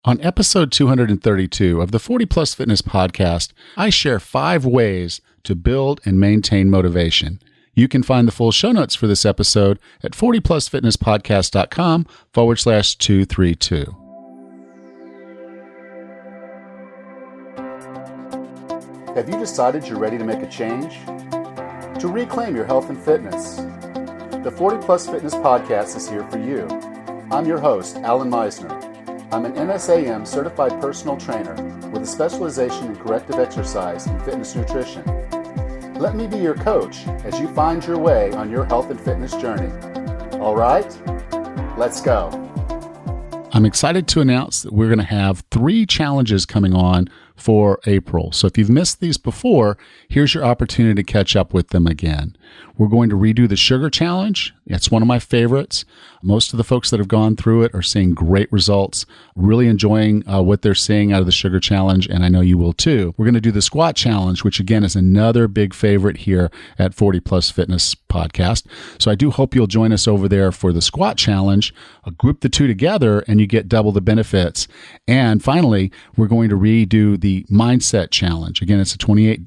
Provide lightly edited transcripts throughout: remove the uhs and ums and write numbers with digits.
On episode 232 of the 40 Plus Fitness podcast, I share 5 ways to build and maintain motivation. You can find the full show notes for this episode at 40plusfitnesspodcast.com/232. Have you decided you're ready to make a change? To reclaim your health and fitness? The 40 Plus Fitness podcast is here for you. I'm your host, Alan Meisner. I'm an NSAM certified personal trainer with a specialization in corrective exercise and fitness nutrition. Let me be your coach as you find your way on your health and fitness journey. All right, let's go. I'm excited to announce that we're going to have 3 challenges coming on for April. So if you've missed these before, here's your opportunity to catch up with them again. We're going to redo the sugar challenge. It's one of my favorites. Most of the folks that have gone through it are seeing great results, really enjoying what they're seeing out of the sugar challenge, and I know you will too. We're going to do the squat challenge, which again is another big favorite here at 40 Plus Fitness Podcast. So I do hope you'll join us over there for the squat challenge. I'll group the two together and you get double the benefits. And finally, we're going to redo the mindset challenge. Again, it's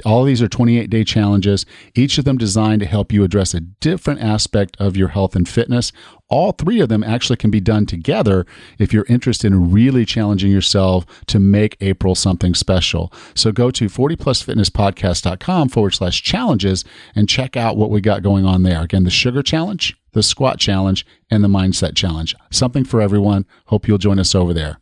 all of these are 28-day challenges, each of them designed to help you address a different aspect of your health and fitness. All 3 of them actually can be done together if you're interested in really challenging yourself to make April something special. So go to 40plusfitnesspodcast.com/challenges and check out what we got going on there. Again, the sugar challenge, the squat challenge, and the mindset challenge. Something for everyone. Hope you'll join us over there.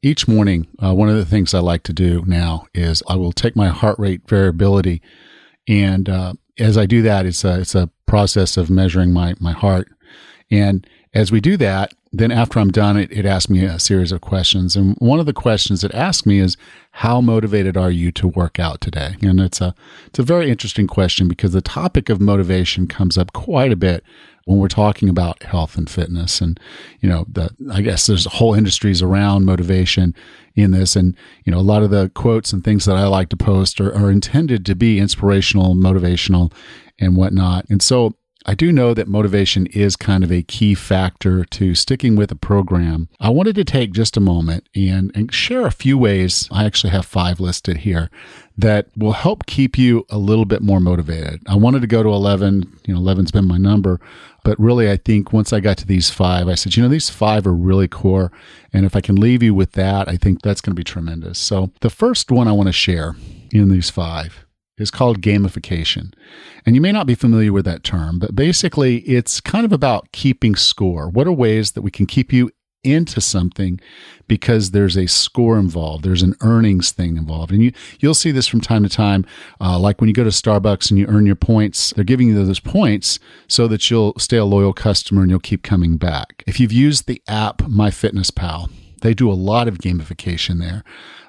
Each morning, one of the things I like to do now is I will take my heart rate variability, and as I do that, it's a process of measuring my heart. And as we do that, then after I'm done, it asks me a series of questions. And one of the questions it asks me is, how motivated are you to work out today? And it's a very interesting question because the topic of motivation comes up quite a bit when we're talking about health and fitness. And, I guess there's whole industries around motivation in this. And, a lot of the quotes and things that I like to post are intended to be inspirational, motivational, and whatnot. And so I do know that motivation is kind of a key factor to sticking with a program. I wanted to take just a moment and share a few ways. I actually have 5 listed here that will help keep you a little bit more motivated. I wanted to go to 11. 11's been my number. But really, I think once I got to these 5, I said, these 5 are really core. And if I can leave you with that, I think that's going to be tremendous. So the first one I want to share in these 5 is called gamification. And you may not be familiar with that term, but basically it's kind of about keeping score. What are ways that we can keep you into something because there's a score involved, there's an earnings thing involved. And you'll see this from time to time, like when you go to Starbucks and you earn your points, they're giving you those points so that you'll stay a loyal customer and you'll keep coming back. If you've used the app MyFitnessPal, they do a lot of gamification there.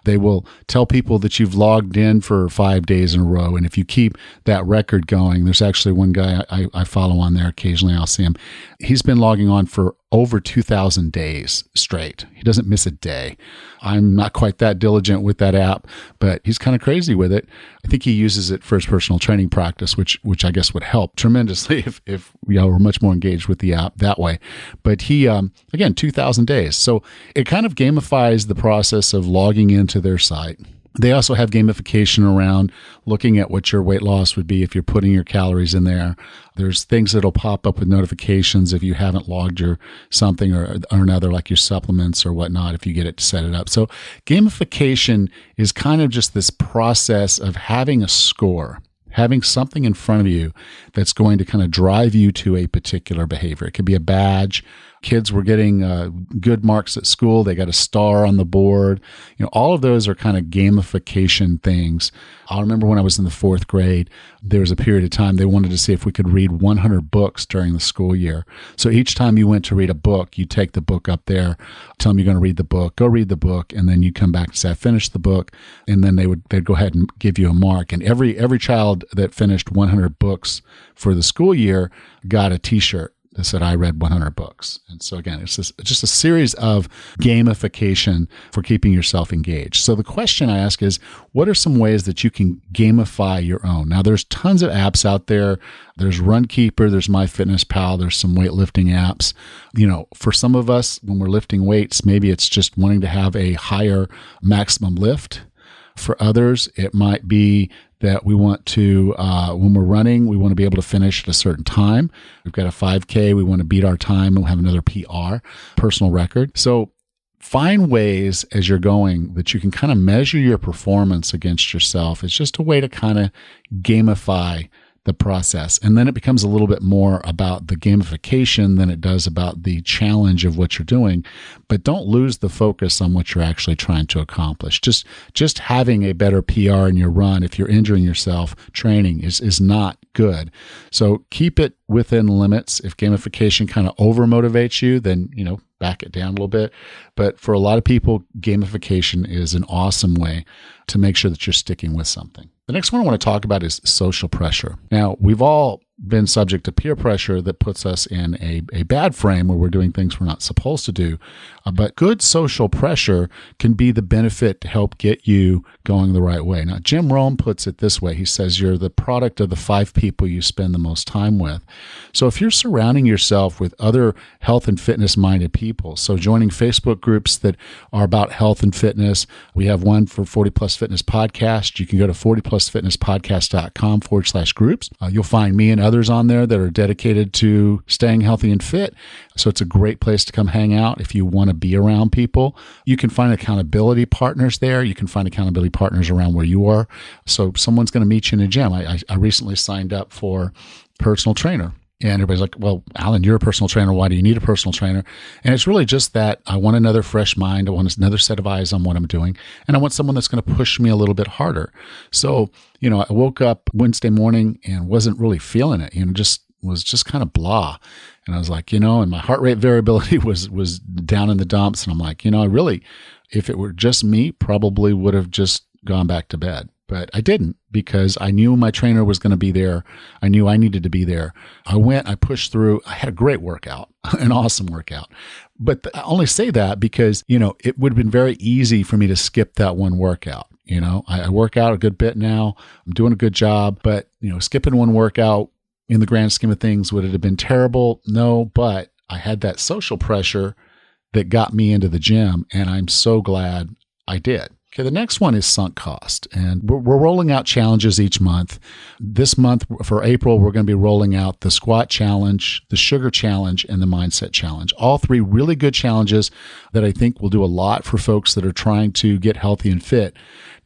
They will tell people that you've logged in for 5 days in a row. And if you keep that record going, there's actually one guy I follow on there. Occasionally I'll see him. He's been logging on for over 2,000 days straight. He doesn't miss a day. I'm not quite that diligent with that app, but he's kind of crazy with it. I think he uses it for his personal training practice, which I guess would help tremendously if we're much more engaged with the app that way. But he, again, 2,000 days. So it kind of gamifies the process of logging into their site. They also have gamification around looking at what your weight loss would be if you're putting your calories in there. There's things that'll pop up with notifications if you haven't logged your something or another, like your supplements or whatnot, if you get it to set it up. So gamification is kind of just this process of having a score, having something in front of you that's going to kind of drive you to a particular behavior. It could be a badge. Kids were getting good marks at school. They got a star on the board. All of those are kind of gamification things. I remember when I was in the 4th grade, there was a period of time they wanted to see if we could read 100 books during the school year. So each time you went to read a book, you take the book up there, tell them you're going to read the book, go read the book, and then you come back and say, I finished the book, and then they'd go ahead and give you a mark. And every child that finished 100 books for the school year got a T-shirt that said, I read 100 books. And so again, it's just a series of gamification for keeping yourself engaged. So the question I ask is, what are some ways that you can gamify your own? Now, there's tons of apps out there. There's Runkeeper, there's MyFitnessPal, there's some weightlifting apps. For some of us, when we're lifting weights, maybe it's just wanting to have a higher maximum lift. For others, it might be that we want to, when we're running, we want to be able to finish at a certain time. We've got a 5K, we want to beat our time and we'll have another PR, personal record. So find ways as you're going that you can kind of measure your performance against yourself. It's just a way to kind of gamify the process. And then it becomes a little bit more about the gamification than it does about the challenge of what you're doing. But don't lose the focus on what you're actually trying to accomplish. Just having a better PR in your run, if you're injuring yourself, training is not good. So keep it within limits. If gamification kind of over motivates you, then, back it down a little bit. But for a lot of people, gamification is an awesome way to make sure that you're sticking with something. The next one I want to talk about is social pressure. Now, we've all been subject to peer pressure that puts us in a bad frame where we're doing things we're not supposed to do. But good social pressure can be the benefit to help get you going the right way. Now, Jim Rohn puts it this way. He says, you're the product of the 5 people you spend the most time with. So if you're surrounding yourself with other health and fitness minded people, so joining Facebook groups that are about health and fitness, we have one for 40 Plus Fitness Podcast. You can go to 40plusfitnesspodcast.com/groups. You'll find me and others on there that are dedicated to staying healthy and fit. So it's a great place to come hang out if you want to be around people. You can find accountability partners there. You can find accountability partners around where you are. So someone's going to meet you in a gym. I recently signed up for personal trainer. And everybody's like, well, Alan, you're a personal trainer. Why do you need a personal trainer? And it's really just that I want another fresh mind. I want another set of eyes on what I'm doing. And I want someone that's going to push me a little bit harder. So, I woke up Wednesday morning and wasn't really feeling it, was just kind of blah. And I was like, and my heart rate variability was down in the dumps. And I'm like, I really, if it were just me, probably would have just gone back to bed. But I didn't, because I knew my trainer was going to be there. I knew I needed to be there. I went, I pushed through. I had a great workout, an awesome workout. But I only say that because, it would have been very easy for me to skip that one workout. I work out a good bit now. I'm doing a good job. But, skipping one workout in the grand scheme of things, would it have been terrible? No, but I had that social pressure that got me into the gym. And I'm so glad I did. Okay, the next one is sunk cost, and we're rolling out challenges each month. This month for April, we're going to be rolling out the squat challenge, the sugar challenge, and the mindset challenge. All 3 really good challenges that I think will do a lot for folks that are trying to get healthy and fit.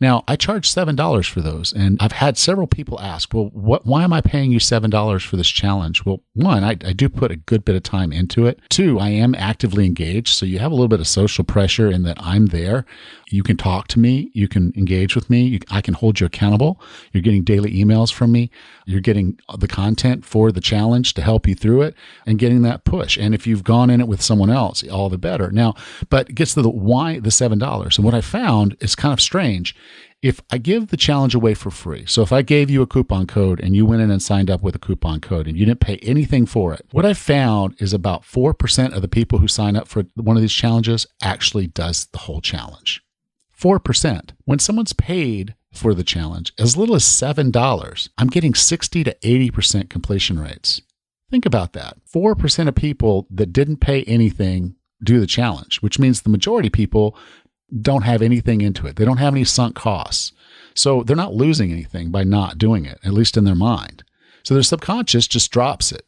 Now, I charge $7 for those, and I've had several people ask, well, why am I paying you $7 for this challenge? Well, 1, I do put a good bit of time into it. 2, I am actively engaged, so you have a little bit of social pressure in that I'm there. You can talk to me. You can engage with me. I can hold you accountable. You're getting daily emails from me. You're getting the content for the challenge to help you through it and getting that push. And if you've gone in it with someone else, all the better. Now, but it gets to the why the $7. And what I found is kind of strange. If I give the challenge away for free, so if I gave you a coupon code and you went in and signed up with a coupon code and you didn't pay anything for it, what I found is about 4% of the people who sign up for one of these challenges actually does the whole challenge. 4%. When someone's paid for the challenge, as little as $7, I'm getting 60 to 80% completion rates. Think about that. 4% of people that didn't pay anything do the challenge, which means the majority of people don't have anything into it. They don't have any sunk costs. So they're not losing anything by not doing it, at least in their mind. So their subconscious just drops it.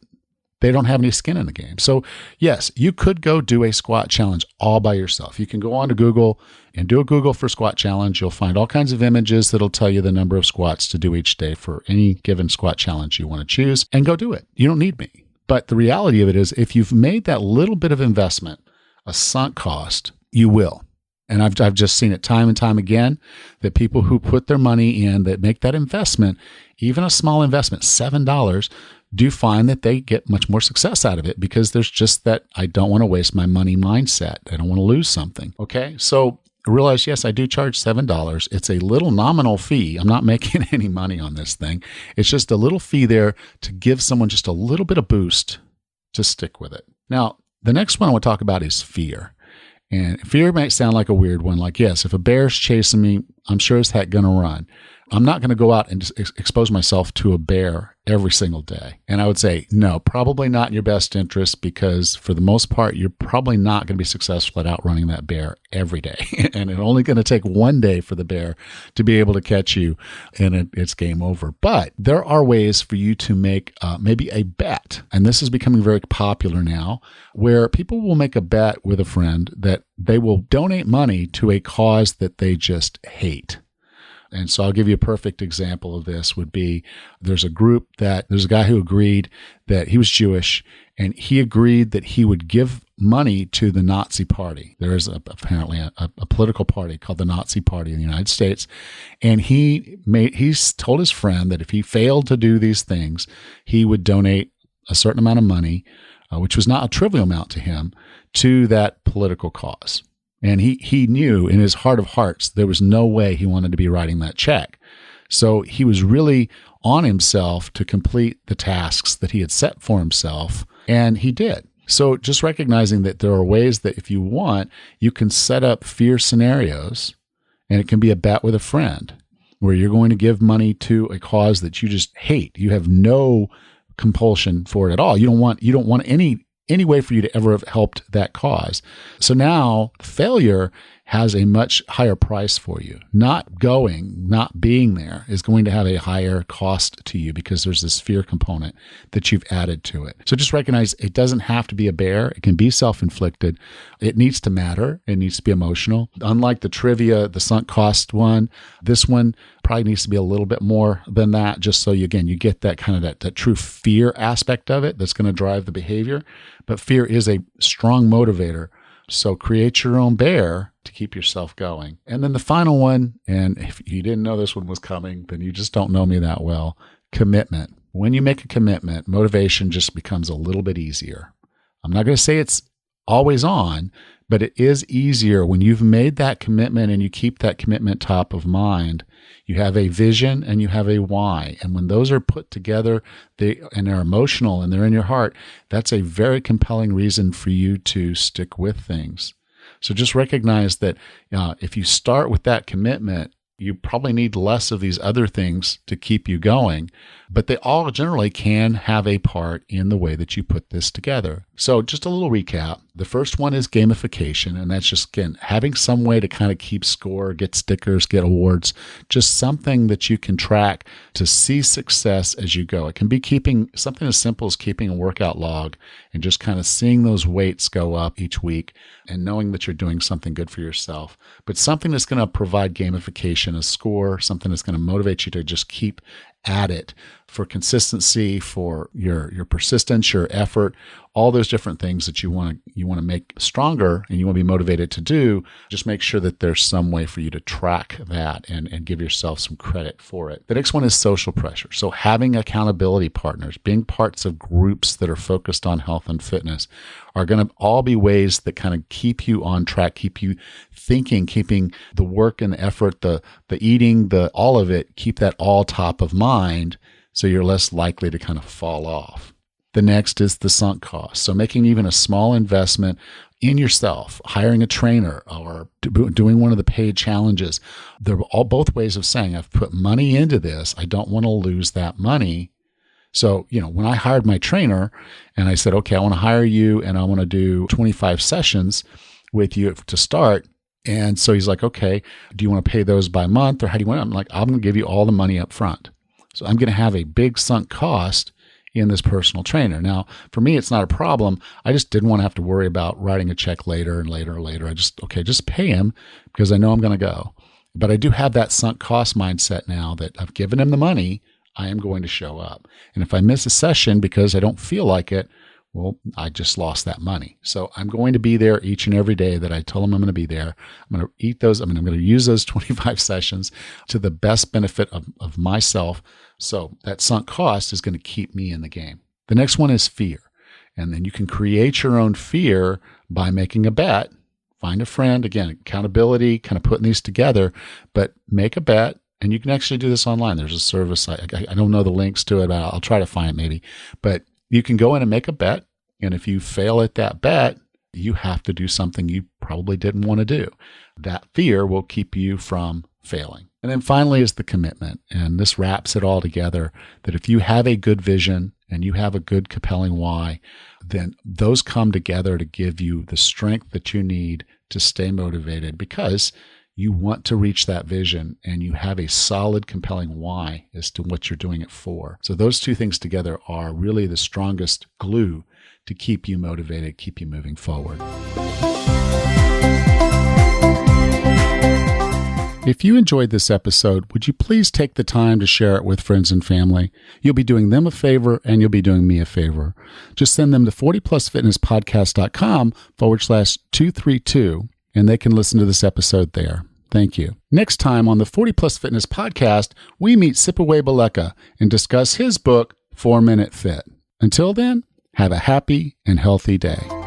They don't have any skin in the game. So yes, you could go do a squat challenge all by yourself. You can go on to Google and do a Google for squat challenge. You'll find all kinds of images that'll tell you the number of squats to do each day for any given squat challenge you want to choose, and go do it. You don't need me. But the reality of it is, if you've made that little bit of investment, a sunk cost, you will. And I've just seen it time and time again, that people who put their money in, that make that investment, even a small investment, $7, do find that they get much more success out of it, because there's just that I don't want to waste my money mindset. I don't want to lose something. Okay. So I realize, yes, I do charge $7. It's a little nominal fee. I'm not making any money on this thing. It's just a little fee there to give someone just a little bit of boost to stick with it. Now, the next one I want to talk about is fear. And fear might sound like a weird one, like, yes, if a bear's chasing me, I'm sure as heck going to run. I'm not going to go out and expose myself to a bear every single day. And I would say, no, probably not in your best interest, because for the most part, you're probably not going to be successful at outrunning that bear every day. And it's only going to take one day for the bear to be able to catch you, and it's game over. But there are ways for you to make maybe a bet. And this is becoming very popular now, where people will make a bet with a friend that they will donate money to a cause that they just hate. And so I'll give you a perfect example of this would be there's a guy who agreed that he was Jewish, and he agreed that he would give money to the Nazi Party. There is apparently a political party called the Nazi Party in the United States. And he's told his friend that if he failed to do these things, he would donate a certain amount of money, which was not a trivial amount to him, to that political cause. And he knew in his heart of hearts there was no way he wanted to be writing that check. So he was really on himself to complete the tasks that he had set for himself, and he did. So just recognizing that there are ways that if you want, you can set up fear scenarios, and it can be a bet with a friend where you're going to give money to a cause that you just hate. You have no compulsion for it at all. You don't want any way for you to ever have helped that cause. So now failure has a much higher price for you. Not being there is going to have a higher cost to you because there's this fear component that you've added to it. So just recognize it doesn't have to be a bear. It can be self-inflicted. It needs to matter. It needs to be emotional. Unlike the trivia, the sunk cost one, this one probably needs to be a little bit more than that, just so you get that kind of that true fear aspect of it that's going to drive the behavior. But fear is a strong motivator. So create your own bear to keep yourself going. And then the final one, and if you didn't know this one was coming, then you just don't know me that well, commitment. When you make a commitment, motivation just becomes a little bit easier. I'm not going to say it's always on, but it is easier when you've made that commitment and you keep that commitment top of mind. You have a vision and you have a why. And when those are put together and they're emotional and they're in your heart, that's a very compelling reason for you to stick with things. So just recognize that if you start with that commitment, you probably need less of these other things to keep you going, but they all generally can have a part in the way that you put this together. So just a little recap. The first one is gamification, and that's just, again, having some way to kind of keep score, get stickers, get awards, just something that you can track to see success as you go. It can be keeping something as simple as keeping a workout log and just kind of seeing those weights go up each week and knowing that you're doing something good for yourself, but something that's going to provide gamification, a score, something that's going to motivate you to just keep at it for consistency, for your persistence, your effort, all those different things that you want to make stronger and you want to be motivated to do. Just make sure that there's some way for you to track that and give yourself some credit for it. The next one is social pressure. So having accountability partners, being parts of groups that are focused on health and fitness are going to all be ways that kind of keep you on track, keep you thinking, keeping the work and the effort, the eating, all of it, keep that all top of mind so you're less likely to kind of fall off. The next is the sunk cost. So making even a small investment in yourself, hiring a trainer or doing one of the paid challenges. They're all both ways of saying, I've put money into this. I don't want to lose that money. So, when I hired my trainer and I said, okay, I want to hire you and I want to do 25 sessions with you to start. And so he's like, okay, do you want to pay those by month or how do you want it? I'm like, I'm going to give you all the money up front. So I'm going to have a big sunk cost in this personal trainer. Now, for me, it's not a problem. I just didn't want to have to worry about writing a check later and later and later. I just pay him because I know I'm going to go. But I do have that sunk cost mindset now that I've given him the money. I am going to show up. And if I miss a session because I don't feel like it, well, I just lost that money. So I'm going to be there each and every day that I told him I'm going to be there. I'm going to eat those. I'm going to use those 25 sessions to the best benefit of myself. So that sunk cost is going to keep me in the game. The next one is fear. And then you can create your own fear by making a bet. Find a friend. Again, accountability, kind of putting these together, but make a bet. And you can actually do this online. There's a service. I don't know the links to it, but I'll try to find it maybe. But you can go in and make a bet And if you fail at that bet, you have to do something you probably didn't want to do. That fear will keep you from failing. And then finally is the commitment. And this wraps it all together, that if you have a good vision and you have a good compelling why, then those come together to give you the strength that you need to stay motivated, because you want to reach that vision and you have a solid, compelling why as to what you're doing it for. So those two things together are really the strongest glue to keep you motivated, keep you moving forward. If you enjoyed this episode, would you please take the time to share it with friends and family? You'll be doing them a favor and you'll be doing me a favor. Just send them to 40plusfitnesspodcast.com/232 and they can listen to this episode there. Thank you. Next time on the 40 Plus Fitness Podcast, we meet Sipaway Baleka and discuss his book, 4 Minute Fit. Until then, have a happy and healthy day.